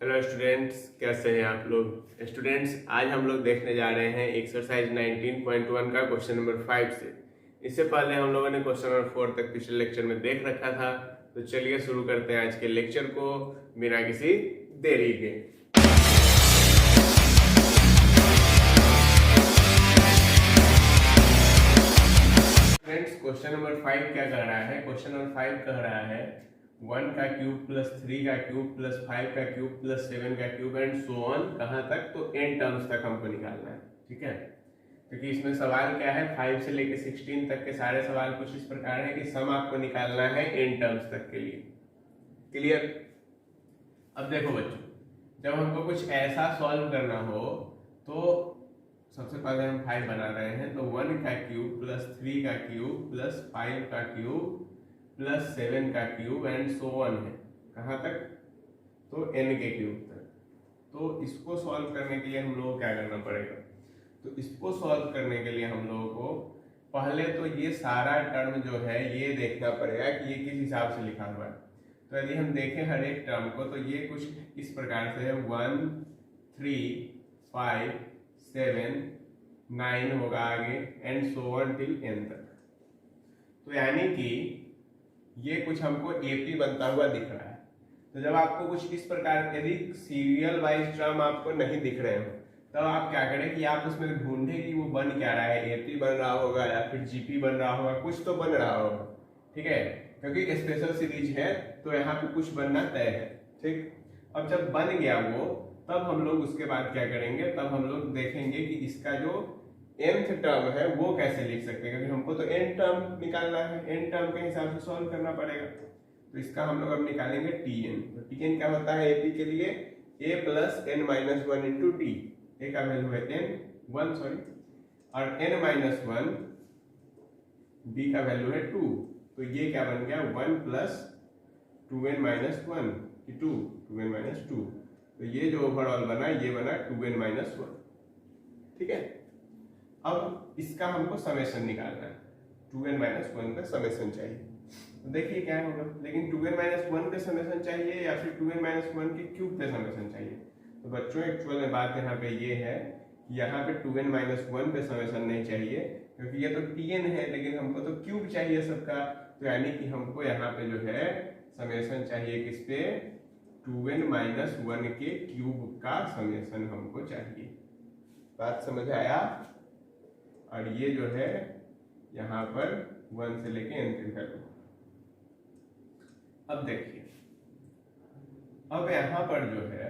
Hello students, कैसे हैं आप लोग। स्टूडेंट्स, आज हम लोग देखने जा रहे हैं एक्सरसाइज 19.1 का क्वेश्चन नंबर 5 से। इससे पहले हम लोगों ने क्वेश्चन नंबर 4 तक पिछले लेक्चर में देख रखा था। तो चलिए शुरू करते हैं आज के लेक्चर को बिना किसी देरी के। फ्रेंड्स, क्वेश्चन नंबर 5 क्या कह रहा है। क्वेश्चन नंबर 5 कह रहा है 1 का क्यूब प्लस 3 का क्यूब प्लस 5 का क्यूब प्लस 7 का क्यूब एंड सो ऑन, कहाँ तक, तो n टर्म्स तक हमको निकालना है। ठीक है, क्योंकि इसमें सवाल क्या है, 5 से लेकर 16 तक के सारे सवाल कुछ इस प्रकार है कि सम आपको निकालना है n टर्म्स तक के लिए। क्लियर। अब देखो बच्चों, जब हमको कुछ ऐसा सॉल्व करना हो तो सबसे पहले हम 5 बना रहे हैं, तो 1 का क्यूब प्लस 3 का क्यूब प्लस 5 का क्यूब प्लस 7 का क्यूब एंड सो ऑन है, कहाँ तक, तो n के क्यूब तक। तो इसको सॉल्व करने के लिए हम लोगों को क्या करना पड़ेगा, तो इसको सॉल्व करने के लिए हम लोगों को पहले तो ये सारा टर्म जो है ये देखना पड़ेगा कि ये किस हिसाब से लिखा हुआ है। तो यदि हम देखें हर एक टर्म को, तो ये कुछ इस प्रकार से है, 1 3 5 7 9 होगा आगे and so on till n तक। तो यानी कि ये कुछ हमको एपी बनता हुआ दिख रहा है। तो जब आपको कुछ इस प्रकार यदि सीरियल वाइज टर्म आपको नहीं दिख रहे हो, तब आप क्या करें कि आप उसमें ढूंढे कि वो बन क्या रहा है, एपी बन रहा होगा या फिर जीपी बन रहा होगा, कुछ तो बन रहा होगा। ठीक है, क्योंकि स्पेशल सीरीज है तो यहाँ पे कुछ बनना तय है। ठीक, अब जब बन गया वो, तब हम लोग उसके बाद क्या करेंगे, तब हम लोग देखेंगे कि इसका जो nth टर्म है वो कैसे लिख सकते हैं, क्योंकि हमको तो n टर्म निकालना है, n टर्म के हिसाब से सॉल्व करना पड़ेगा। तो इसका हम लोग अब निकालेंगे tn। तो tn क्या होता है एपी के लिए, a प्लस n माइनस 1 इंटू टी। ए का वैल्यू है n1 सॉरी, और n माइनस 1, b का वैल्यू है 2। तो ये क्या बन गया, 1 प्लस 2n माइनस 1 की 2, 2n माइनस 2। तो ये जो ओवरऑल बना ये बना 2n माइनस 1। ठीक है, अब इसका हमको समेशन निकालना है, 2n माइनस 1 का समेशन चाहिए। तो देखिए क्या होगा, लेकिन 2n माइनस 1 पे समेशन चाहिए या फिर 2n माइनस 1 के क्यूब पे समेशन चाहिए। तो बच्चों एक्चुअल में बात यहाँ पे ये है कि यहाँ पे 2n माइनस 1 पे समेशन नहीं चाहिए, क्योंकि ये तो tn है, लेकिन हमको तो क्यूब चाहिए सबका। तो यानी कि हमको यहाँ पे जो है समेशन चाहिए किस पे, 2n माइनस 1 के क्यूब का समेशन हमको चाहिए। बात समझ आया। और ये जो है यहाँ पर 1 से लेके n तक वैल्यू। अब देखिए, अब यहाँ पर जो है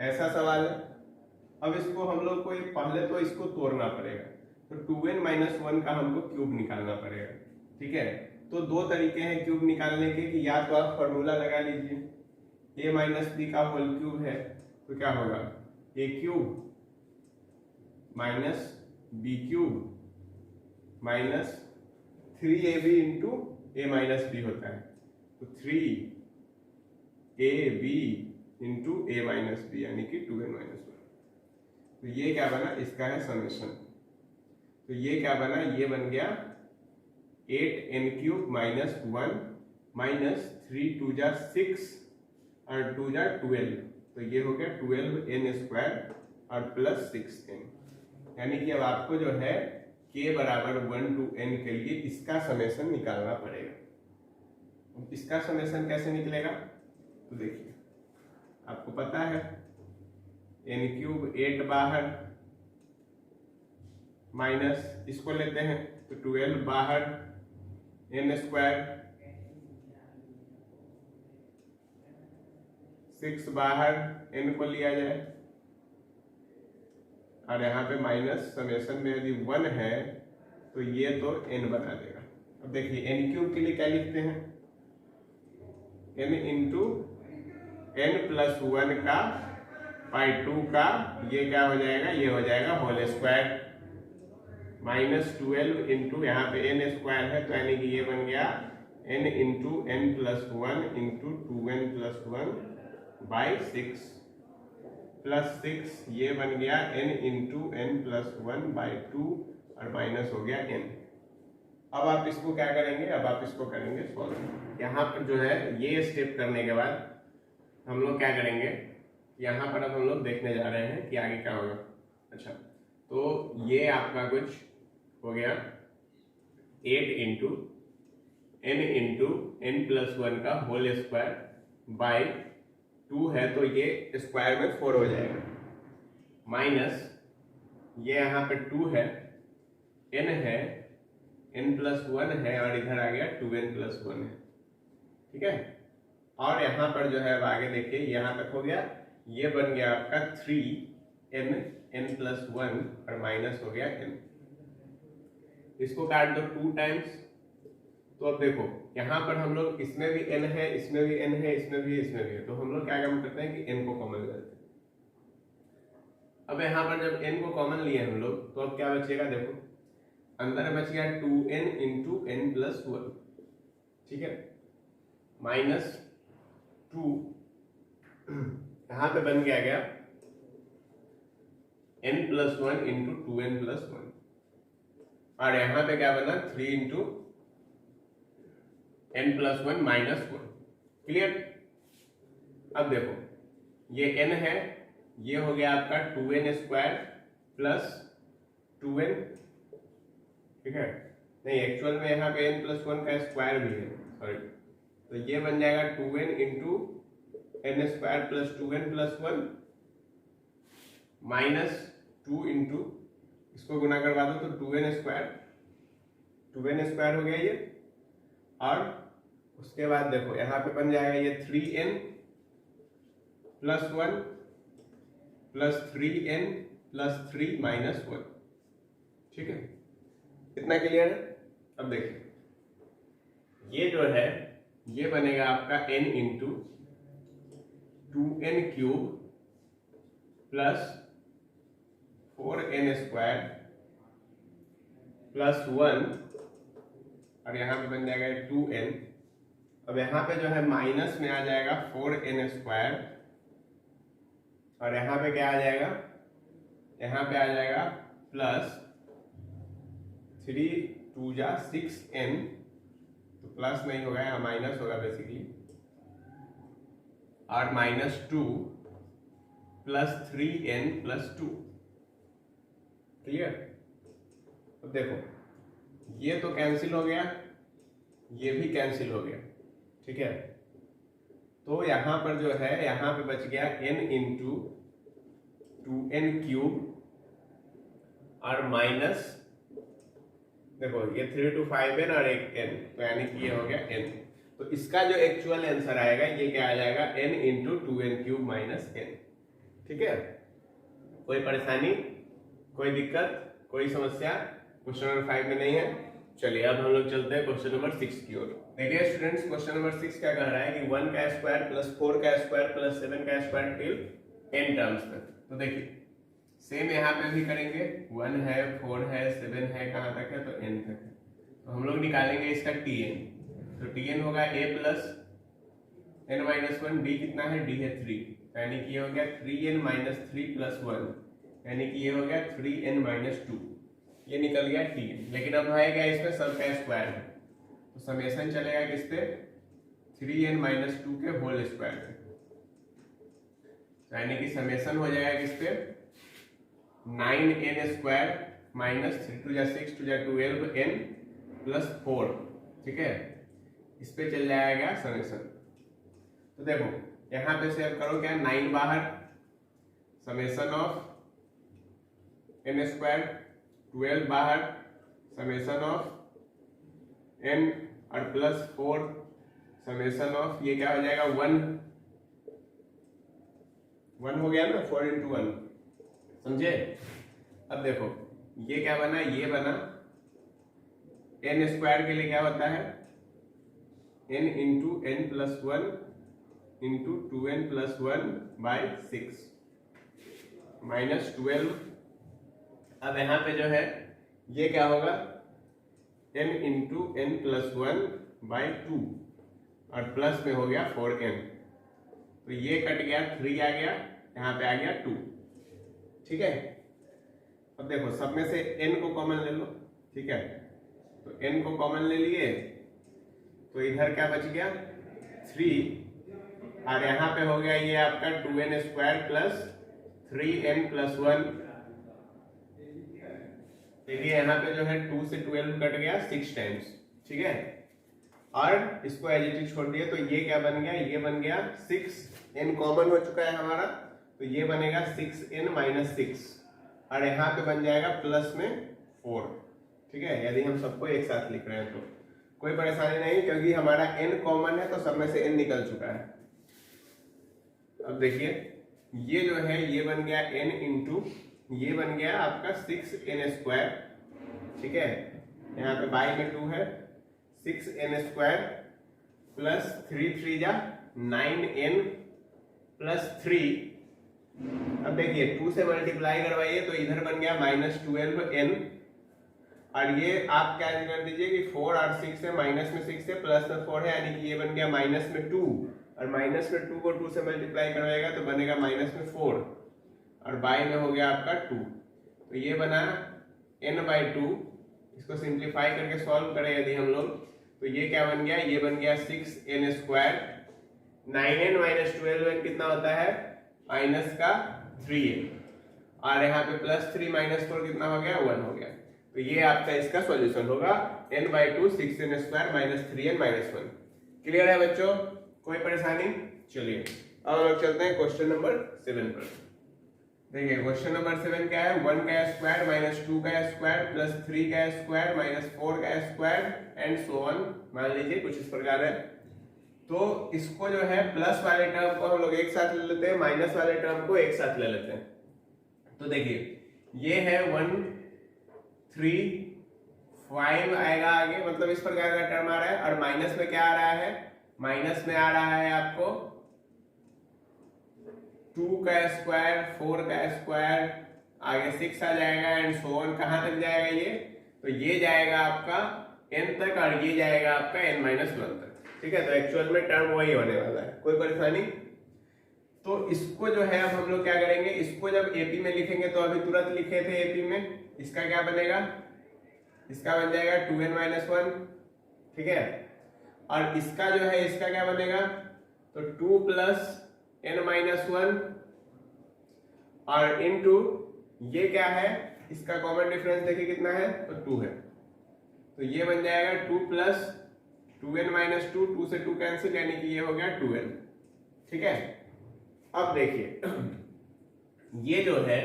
ऐसा सवाल है, अब इसको हम लोग को पहले तो इसको तोड़ना पड़ेगा। तो 2n माइनस 1 का हमको क्यूब निकालना पड़ेगा। ठीक है, तो दो तरीके हैं क्यूब निकालने के, कि या तो आप फॉर्मूला लगा लीजिए, a माइनस बी का होल क्यूब है, तो क्या होगा, a cube minus B cube minus 3ab into A minus B होता है। तो 3ab into A minus B यानी कि 2n माइनस 1। तो ये क्या बना, इसका है समेशन। तो ये क्या बना, ये बन गया 8n क्यूब माइनस 1 माइनस 3 2 जा 6 और 2 जा 12। तो ये हो गया 12n स्क्वायर और प्लस 6n। यानी कि अब आपको जो है k बराबर 1 to n के लिए इसका समेशन निकालना पड़ेगा। इसका समेशन कैसे निकलेगा, तो देखिए आपको पता है n क्यूब 8 बाहर माइनस इसको लेते हैं तो 12 बाहर, n स्क्वायर 6 बाहर, n को लिया जाए, और यहाँ पे माइनस समेशन में यदि 1 है तो ये तो n बना देगा। अब देखिए n क्यूब के लिए क्या लिखते हैं, n इंटू n प्लस 1 का बाई 2 का, ये क्या हो जाएगा, ये हो जाएगा होल स्क्वायर, माइनस 12 इंटू यहाँ पे n स्क्वायर है, तो यानी कि ये बन गया n into n plus 1 into 2n plus 1 by 6 plus 6, ये बन गया n into n plus 1 by 2 और माइनस हो गया n। अब आप इसको क्या करेंगे, अब आप इसको करेंगे सॉल्व। यहाँ पर जो है ये स्टेप करने के बाद हम लोग क्या करेंगे, यहाँ पर अब हम लोग देखने जा रहे हैं कि आगे क्या होगा। अच्छा, तो ये आपका कुछ हो गया 8 इंटू n प्लस 1 का होल स्क्वायर बाई 2 है, तो ये स्क्वायर में 4 हो जाएगा, माइनस ये यहाँ पे 2 है, n है, n प्लस 1 है, और इधर आ गया 2n प्लस 1 है। ठीक है, और यहाँ पर जो है अब आगे देखिए, यहाँ तक हो गया, ये बन गया आपका 3n प्लस 1 और माइनस हो गया n। इसको काट दो 2 टाइम्स, तो अब देखो यहाँ पर हम लोग इसमें भी n है, इसमें भी n है, इसमें भी है, तो हम लोग क्या काम करते हैं कि n को कॉमन लेते हैं। अब यहाँ पर जब n को कॉमन लिए हम लोग, तो अब क्या बचेगा, देखो अंदर बच गया 2n इंटू n प्लस 1, ठीक है, माइनस 2, यहाँ पे बन गया n plus 1 into 2n plus 1, और यहाँ पे क्या बना 3 into n plus 1 minus 1। Clear. अब देखो ये n है, ये हो गया आपका 2n स्क्वायर प्लस 2n, ठीक है, नहीं एक्चुअल में यहाँ पे n प्लस 1 का स्क्वायर भी है, सॉरी, तो ये बन जाएगा 2n into n square plus 2n plus 1 minus 2 into, इसको गुना करवा दो तो 2n स्क्वायर हो गया ये, और उसके बाद देखो यहाँ पे बन जाएगा ये 3n plus 1 plus 3n plus 3 minus 1। ठीक है, इतना क्लियर है। अब देखिए ये जो है ये बनेगा आपका n into 2n cube plus 4n square plus 1, और यहाँ पे बन जाएगा 2n। अब यहाँ पे जो है माइनस में आ जाएगा 4n स्क्वायर, और यहाँ पे क्या आ जाएगा, यहाँ पे आ जाएगा प्लस 3 2 जा 6n, तो प्लस नहीं होगा यहाँ माइनस होगा बेसिकली, और minus 2 plus 3n plus 2। Clear. अब देखो ये तो कैंसिल हो गया, ये भी कैंसिल हो गया, ठीक है, तो यहाँ पर जो है यहाँ पे बच गया n इंटू 2n क्यूब और माइनस, देखो ये 3 to 5n और एक n, तो यानी कि ये हो गया n। तो इसका जो एक्चुअल आंसर आएगा ये क्या आ जाएगा, n into 2n cube minus n। ठीक है, कोई परेशानी, कोई दिक्कत, कोई समस्या क्वेश्चन नंबर 5 में नहीं है। चलिए अब हम लोग चलते हैं क्वेश्चन नंबर 6 की ओर। देखिए स्टूडेंट्स, क्वेश्चन नंबर 6 क्या कह रहा है कि 1 का स्क्वायर प्लस 4 का स्क्वायर प्लस 7 का स्क्वायर टिल n टर्म्स तक। तो देखिए सेम यहाँ पे भी करेंगे, 1 है, 4 है, 7 है, कहाँ तक है, तो n तक है। तो हम लोग निकालेंगे इसका tn, तो tn होगा a प्लस n माइनस 1, d कितना है, d है 3, यानी कि ये हो गया 3n माइनस 3 प्लस 1, यानी कि ये हो गया 3n माइनस 2, ये निकल गया tn। लेकिन अब आएगा इसमें सब का स्क्वायर है, तो समेशन चलेगा किस पे, 3n माइनस 2 के होल स्क्वायर पे, यानी कि समेशन हो जाएगा किस पे, 9n स्क्वायर माइनस 3 2 जा 6 2 जा 12n प्लस 4। ठीक है, इस पे चल जाएगा समेशन। तो देखो यहाँ पे सेव करो क्या, 9 बाहर, समेशन ऑफ n स्क्वायर, 12 बाहर, समेशन ऑफ n और प्लस 4 समेशन ऑफ, ये क्या हो जाएगा 1 हो गया ना, 4 इंटू 1, समझे। अब देखो ये क्या बना, ये बना n स्क्वायर के लिए क्या होता है, n into n plus 1 into 2n plus 1 by 6 minus 12। अब यहाँ पे जो है ये क्या होगा, n into n plus 1 by 2 और प्लस में हो गया 4n, तो ये कट गया, 3 आ गया, यहाँ पे आ गया 2। ठीक है, अब देखो सब में से n को कॉमन ले लो। ठीक है, तो n को कॉमन ले लिए, तो इधर क्या बच गया 3 और यहाँ पे हो गया ये आपका 2n square plus 3n plus 1। देखिए यहाँ पे जो है 2 से 12 कट गया 6 टाइम्स, ठीक है। और इसको एज इट इज छोड़ दिया तो ये क्या बन गया, ये बन गया 6n कॉमन हो चुका है हमारा, तो ये बनेगा 6n माइनस 6 और यहाँ पे बन जाएगा प्लस में 4, ठीक है। यदि हम सबको एक साथ लिख रहे हैं तो कोई परेशानी नहीं, क्योंकि हमारा n कॉमन है तो सब में से n निकल चुका है। अब देखिए ये जो है ये बन गया n इंटू ये बन गया आपका 6n स्क्वायर, ठीक है। यहाँ पे बाई में 2 है, 6n स्क्वायर प्लस 3 3 जा 9n प्लस 3। अब देखिए 2 से मल्टीप्लाई करवाइए तो इधर बन गया माइनस 12n, और ये आप क्या कर दीजिए कि 4 और 6 है, माइनस में 6 है प्लस में 4 है, यानी कि ये बन गया माइनस में 2, और माइनस में 2 को 2 से मल्टीप्लाई करवाएगा तो बनेगा माइनस में 4 और बाई में हो गया आपका 2, तो ये बना n/2। इसको सिंप्लीफाई करके सॉल्व करें यदि हम लोग तो ये क्या बन गया, ये बन गया 6n square, 9n minus 12n कितना होता है माइनस का 3n, और यहाँ पे प्लस 3 माइनस 4 कितना हो गया 1 हो गया। तो ये आपका इसका सॉल्यूशन होगा n/2 6n square minus 3n minus 1। Clear है बच्चों, कोई परेशानी? चलिए अब हम लोग चलते हैं क्वेश्चन नंबर 7 पर। देखिए क्वेश्चन नंबर 7 क्या है, 1 का स्क्वायर माइनस 2 का स्क्वायर प्लस 3 का स्क्वायर माइनस 4 का स्क्वायर एंड सो ऑन। मान लीजिए कुछ इस प्रकार है, तो इसको जो है प्लस वाले टर्म को हम लोग एक साथ ले लेते हैं, माइनस वाले टर्म को एक साथ ले लेते हैं। तो देखिए ये है 1 3 5 आएगा आगे, मतलब इस प्रकार का टर्म आ रहा है, और माइनस में क्या आ रहा है, माइनस में आ रहा है आपको 2 का स्क्वायर 4 का स्क्वायर, आगे 6 आ जाएगा एंड सो ऑन। कहां तक जाएगा ये, तो ये जाएगा आपका n तक और ये जाएगा आपका n-1 तक, ठीक है। तो एक्चुअल में टर्म वही होने वाला है, कोई परेशानी? तो इसको जो है अब हम लोग क्या करेंगे, इसको जब एपी में लिखेंगे तो अभी तुरंत लिखे थे एपी में, इसका क्या बनेगा, इसका बन जाएगा 2n-1, ठीक है। और इसका जो है इसका क्या बनेगा, तो 2 प्लस n-1 और इनटू ये क्या है, इसका कॉमन डिफरेंस देखिए कितना है, तो 2 है, तो ये बन जाएगा 2 प्लस 2n-2, 2 से 2 कैंसिल, यानी कि ये हो गया 2n, ठीक है। अब देखिए ये जो है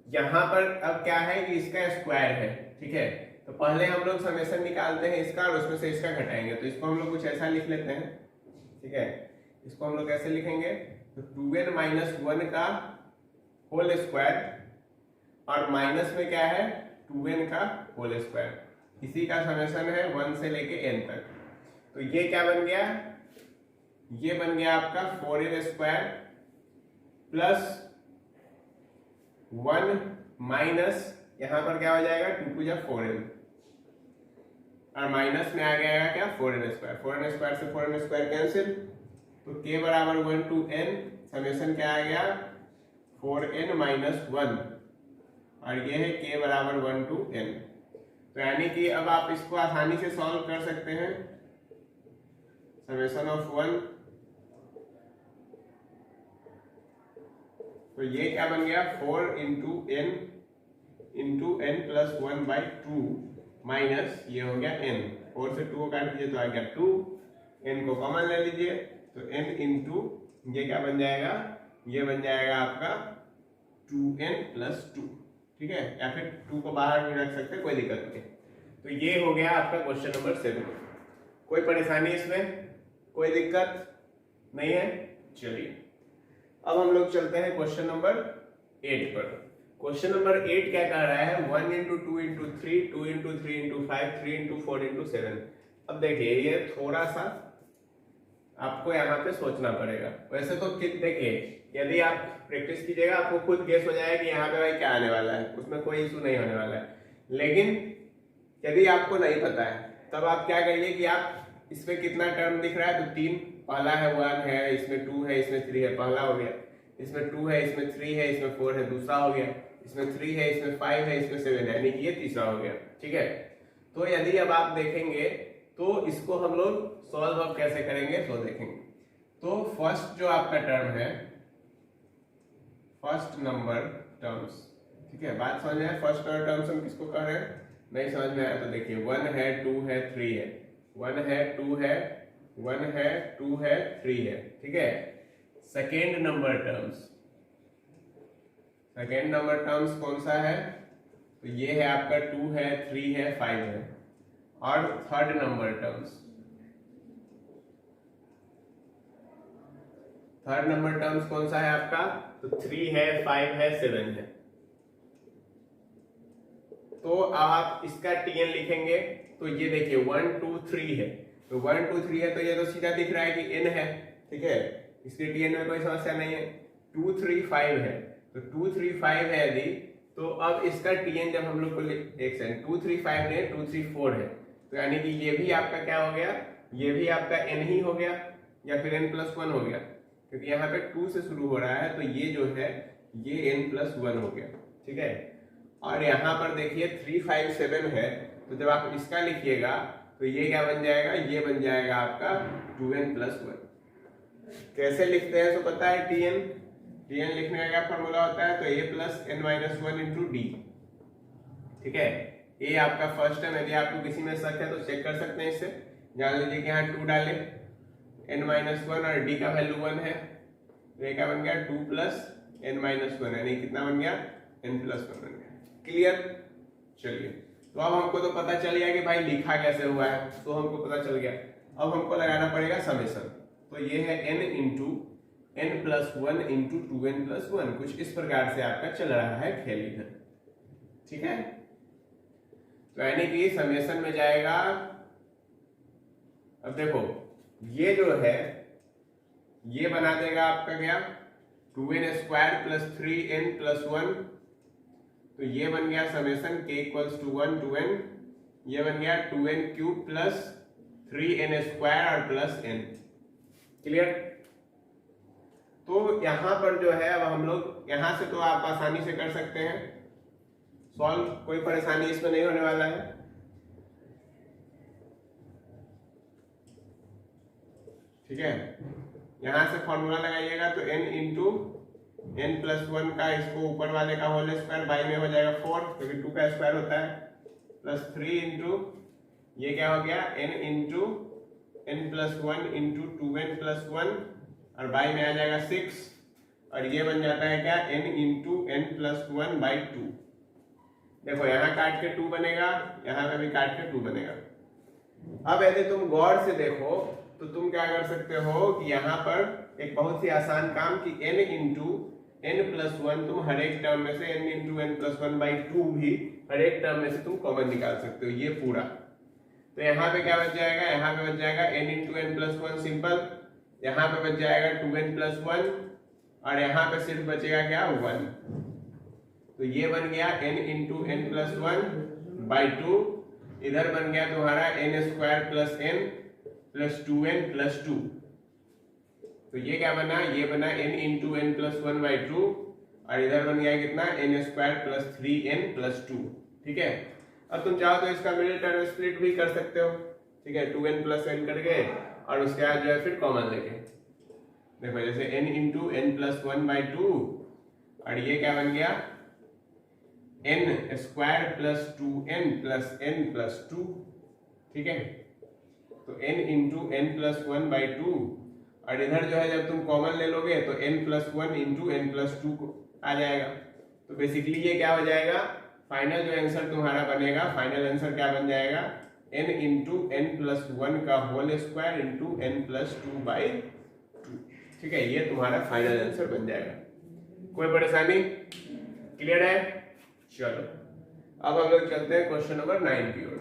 यहां पर अब क्या है कि इसका स्क्वायर है, ठीक है। तो पहले हम लोग समेशन निकालते हैं इसका और उसमें से इसका घटाएंगे, तो इसको हम लोग कुछ ऐसा लिख लेते हैं, ठीक है। इसको हम लोग कैसे लिखेंगे, तो 2n-1 का होल स्क्वायर और माइनस में क्या है 2n का होल स्क्वायर, इसी का समेशन है 1 से लेके n तक। तो ये क्या बन गया, ये बन गया आपका 4n स्क्वायर प्लस 1 माइनस यहां पर क्या हो जाएगा 2 × 4n और माइनस में आ गया क्या 4n स्क्वायर, 4n स्क्वायर से 4n स्क्वायर कैंसिल, तो k बराबर 1 to n, समेशन क्या आ गया 4n - 1 और ये है k बराबर 1 to n। तो यानी कि अब आप इसको आसानी से सॉल्व कर सकते हैं, समेशन ऑफ 1, तो ये क्या बन गया 4 × n प्लस 1/2 माइनस ये हो गया n, 4 से 2 को काट दीजिए तो आ गया 2, n को कॉमन ले लीजिए तो n इंटू ये क्या बन जाएगा, ये बन जाएगा आपका 2n + 2, ठीक है। या फिर 2 को बाहर भी रख सकते हैं, कोई दिक्कत नहीं। तो ये हो गया आपका क्वेश्चन नंबर 7। कोई परेशानी इसमें, कोई दिक्कत नहीं है? चलिए अब हम लोग चलते हैं क्वेश्चन नंबर 8 पर। क्वेश्चन नंबर 8 क्या कह रहा है, 1 × 2 × 3, 2 × 3 × 5, 3 × 4 × 7। अब देखिए ये थोड़ा सा आपको यहाँ पे सोचना पड़ेगा। वैसे तो देखिए यदि आप प्रैक्टिस कीजिएगा आपको खुद गेस हो जाएगा कि यहाँ पे भाई क्या आने वाला है, उसमें कोई इशू नहीं होने वाला है। लेकिन यदि आपको नहीं पता है तब आप क्या करिए कि आप इसमें कितना टर्म दिख रहा है, तो 3, पहला है 1 है, इसमें 2 है, इसमें 3 है, पहला हो गया। इसमें 2 है, इसमें 3 है, इसमें 4 है, दूसरा हो गया। इसमें 3 है, इसमें 5 है, इसमें 7 है, यानी कि ये तीसरा हो गया, ठीक है। तो यदि अब आप देखेंगे तो इसको हम लोग सॉल्व अब कैसे करेंगे तो देखेंगे। तो फर्स्ट जो आपका टर्म है, फर्स्ट नंबर टर्म्स, ठीक है, बात समझ में आया? फर्स्ट नंबर टर्म्स हम किसको कह रहे हैं? नहीं समझ में आया तो देखिए 1 है, 2 है, 3 है, 1 है, 2 है, 1 है, 2 है, 3 है, ठीक है। Second number terms, second number terms कौन सा है? तो ये है आपका 2 है, 3 है, 5 है। और third number terms, third number terms कौन सा है आपका? तो 3 है, 5 है, 7 है। तो आप इसका tn लिखेंगे तो ये देखिए 1 2 3 है, तो 1 2 3 है तो ये तो सीधा दिख रहा है कि n है, ठीक है, इसके tn में कोई समस्या नहीं है। 2 3 5 है, तो 2 3 5 है यदि, तो अब इसका tn जब हम लोग को एक सेकंड 2 3 5 नहीं 2 3 4 है, तो यानी कि ये भी आपका क्या हो गया? ये भी आपका n ही हो गया या फिर n+1 हो गया, क्योंकि यहाँ पे 2 से शुरू हो रहा है, तो ये जो है ये n+1 हो गया, ठीक है। और यहाँ पर देखिए 3 5 7 है, तो जब आप इसका लिखिएगा तो ये क्या बन जाएगा? ये बन जाएगा आपका 2n+1। कैसे लिखते हैं तो पता है? tn लिखने का क्या फॉर्मूला होता है? तो a+n-1 इंटू डी, ठीक है। ये आपका फर्स्ट टर्म, यदि आपको किसी में शक है तो चेक कर सकते हैं इससे। जान लीजिए कि यहाँ 2 डाले, n-1 और d का वैल्यू 1 है, तो ये क्या बन गया? 2 + n-1, यानी कितना बन गया? n+1 बन गया। क्लियर? चलिए, तो अब हमको तो पता चल गया कि भाई लिखा कैसे हुआ है, तो हमको पता चल गया। अब हमको लगाना पड़ेगा समेशन। तो ये है n into n+1 into 2n+1, कुछ इस प्रकार से आपका चल रहा है खेल इधर, ठीक है। तो यानी कि समेशन में जाएगा, अब देखो ये जो है ये बना देगा आपका क्या? 2n² + 3n+1, तो ये बन गया समेशन k = 1 to n, ये बन गया 2n³ + 3n² और प्लस n। क्लियर? तो यहां पर जो है अब हम लोग यहां से तो आप आसानी से कर सकते हैं सॉल्व, कोई परेशानी इसमें नहीं होने वाला है। ठीक है, यहां से फॉर्मूला लगाइएगा तो n इंटू n+1 का इसको ऊपर वाले का होल स्क्वायर बाई में हो जाएगा 4, क्योंकि 2 का स्क्वायर होता है, प्लस 3 इंटू ये क्या हो गया n into n+1 into 2n+1 और बाई में आ जाएगा 6, और ये बन जाता है क्या? n into n+1/2। देखो यहाँ काट के 2 बनेगा, यहाँ पे भी काट के 2 बनेगा। अब यदि तुम गौर से देखो तो तुम क्या कर सकते हो कि यहाँ पर एक बहुत ही आसान काम कि n इंटू n+1 तुम हर एक टर्म में से n इंटू n+1/2 भी हर एक टर्म में से तुम कॉमन निकाल सकते हो, ये पूरा। तो यहाँ पे क्या बच जाएगा? यहाँ पे बच जाएगा n इंटू n+1 सिंपल, यहाँ पे बच जाएगा 2n+1 और यहाँ पे सिर्फ बचेगा क्या? 1। तो ये बन गया n इंटू n+1/2, इधर बन गया तुम्हारा n² + n + 2n+2। तो ये क्या बना? ये बना n इंटू n+1/2 और इधर बन गया कितना? n² + 3n+2। ठीक है, अब तुम चाहो तो इसका मिडिल टर्म स्प्लिट भी कर सकते हो। ठीक है, 2n+n करके और उसके बाद जो है फिर कॉमन लेके देखो, जैसे n इंटू n+1/2 और ये क्या बन गया? n² + 2n + n+2। ठीक है, तो n इंटू n+1/2 और इधर जो है जब तुम कॉमन ले लोगे तो n+1 इंटू n+2 आ जाएगा। तो बेसिकली ये क्या हो जाएगा? फाइनल जो आंसर तुम्हारा बनेगा, फाइनल आंसर क्या बन जाएगा? n इंटू n+1 का होल स्क्वायर इंटू n+2/2। ठीक है, ये तुम्हारा फाइनल आंसर बन जाएगा। कोई परेशानी? क्लियर है? चलो अब हम लोग चलते हैं क्वेश्चन नंबर 9 की ओर।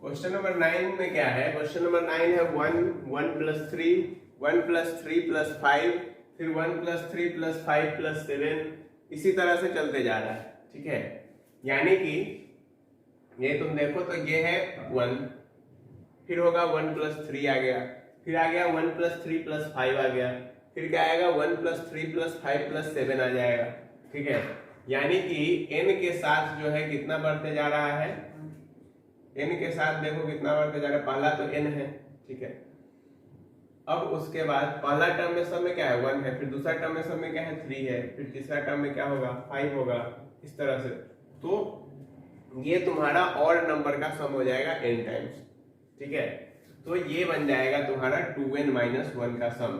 क्वेश्चन नंबर 9 में क्या है? क्वेश्चन नंबर 9 है 1 1 + 3 1 + 3 + 5 फिर 1 + 3 + 5 + 7, इसी तरह से चलते जा रहा है। ठीक है, यानी कि ये तुम देखो तो ये है 1, फिर होगा 1 + 3 आ गया, फिर आ गया 1 + 3 + 5 आ गया, फिर क्या आएगा 1 + 3 + 5 + 7 आ जाएगा। ठीक है, यानी कि n के साथ जो है कितना बढ़ते जा रहा है, n के साथ देखो कितना बढ़ते जा रहा है, पहला तो n है। ठीक है, अब उसके बाद पहला टर्म में सब में क्या है 1 है, फिर दूसरा टर्म में सब में क्या है 3 है, फिर तीसरा टर्म में क्या होगा 5 होगा, इस तरह से। तो ये तुम्हारा और नंबर का सम हो जाएगा n टाइम्स। ठीक है, तो ये बन जाएगा तुम्हारा 2n - 1 का सम।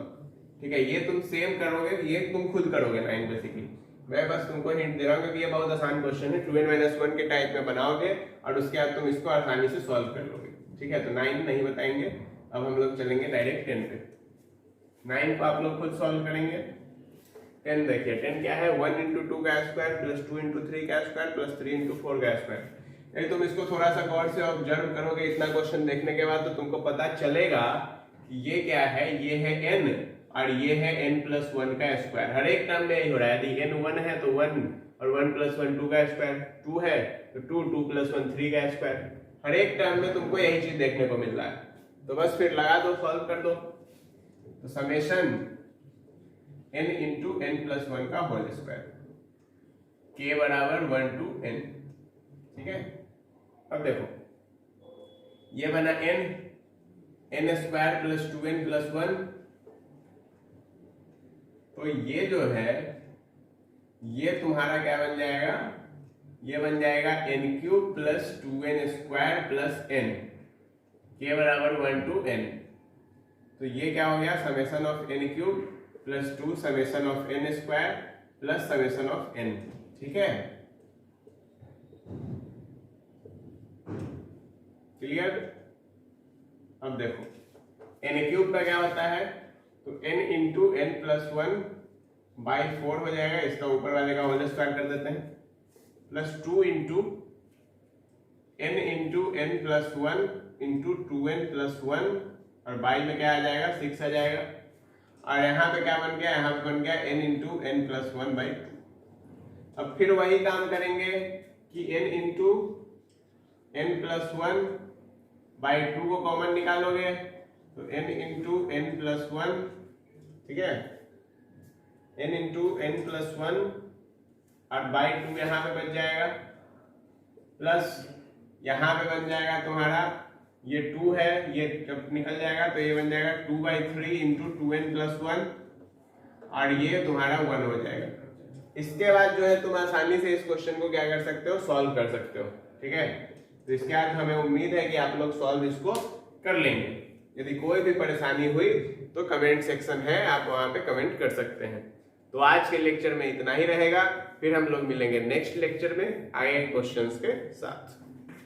ठीक है, ये तुम सेम करोगे, ये तुम खुद करोगे 9 बेसिकली, मैं बस तुमको हिंट दे रहा हूँ क्योंकि ये बहुत आसान क्वेश्चन है। 2n - 1 के टाइप में बनाओगे और उसके बाद तुम इसको आसानी से सॉल्व कर लोगे। ठीक है, तो 9 नहीं बताएंगे, अब हम लोग चलेंगे डायरेक्ट 10 पे। 9 को आप लोग खुद सॉल्व करेंगे। 10 देखिए, 10 क्या है 1 × 2 का स्क्वायर प्लस 2 × 3 का स्क्वायर प्लस 3 × 4 का स्क्वायर। यदि तुम इसको थोड़ा सा गौर से ऑब्जर्व करोगे इतना क्वेश्चन देखने के बाद, तो तुमको पता चलेगा कि ये क्या है, ये है n और ये है n + 1 का स्क्वायर। हर एक टर्म में यही हो रहा है, यदि n 1 है तो 1 और 1 + 1 2 का स्क्वायर, 2 है तो 2, 2 + 1 3 का स्क्वायर। हर एक टर्म में तुमको यही चीज देखने को मिल रहा है। तो बस फिर लगा दो, सॉल्व कर दो। तो समेशन n × n + 1 का whole square, k = 1 to n। ठीक है, अब देखो ये बना n² + 2n + 1, तो ये जो है ये तुम्हारा क्या बन जाएगा, ये बन जाएगा n³ + 2n² + n, k = 1 to n। तो ये क्या हो गया summation of n³ + 2 summation of n² + summation of n। ठीक है, क्लियर। अब देखो n³ का क्या होता है, तो n × n + 1/4 हो जाएगा, इसका ऊपर वाले का होल स्क्वायर कर देते हैं, प्लस 2 × n × n + 1 × 2n + 1 और बाई में क्या आ जाएगा 6 आ जाएगा। और यहाँ पे क्या बन गया, यहाँ पे बन गया n × n + 1/2। अब फिर वही काम करेंगे कि n × n + 1/2 को कॉमन निकालोगे तो n × n + 1, ठीक है, n × n + 1 और 2 यहाँ पे बच जाएगा, प्लस यहाँ पे बन जाएगा तुम्हारा ये 2 है, ये जब निकल जाएगा तो ये बन जाएगा 2/3 × 2n + 1 और ये तुम्हारा 1 हो जाएगा। इसके बाद जो है तुम आसानी से इस क्वेश्चन को क्या कर सकते हो, सॉल्व कर सकते हो। ठीक है, तो इसके बाद हमें उम्मीद है कि आप लोग सॉल्व इसको कर लेंगे। यदि कोई भी परेशानी हुई तो कमेंट सेक्शन है, आप वहां पे कमेंट कर सकते हैं। तो आज के लेक्चर में इतना ही रहेगा, फिर हम लोग मिलेंगे नेक्स्ट लेक्चर में आगे क्वेश्चंस के साथ।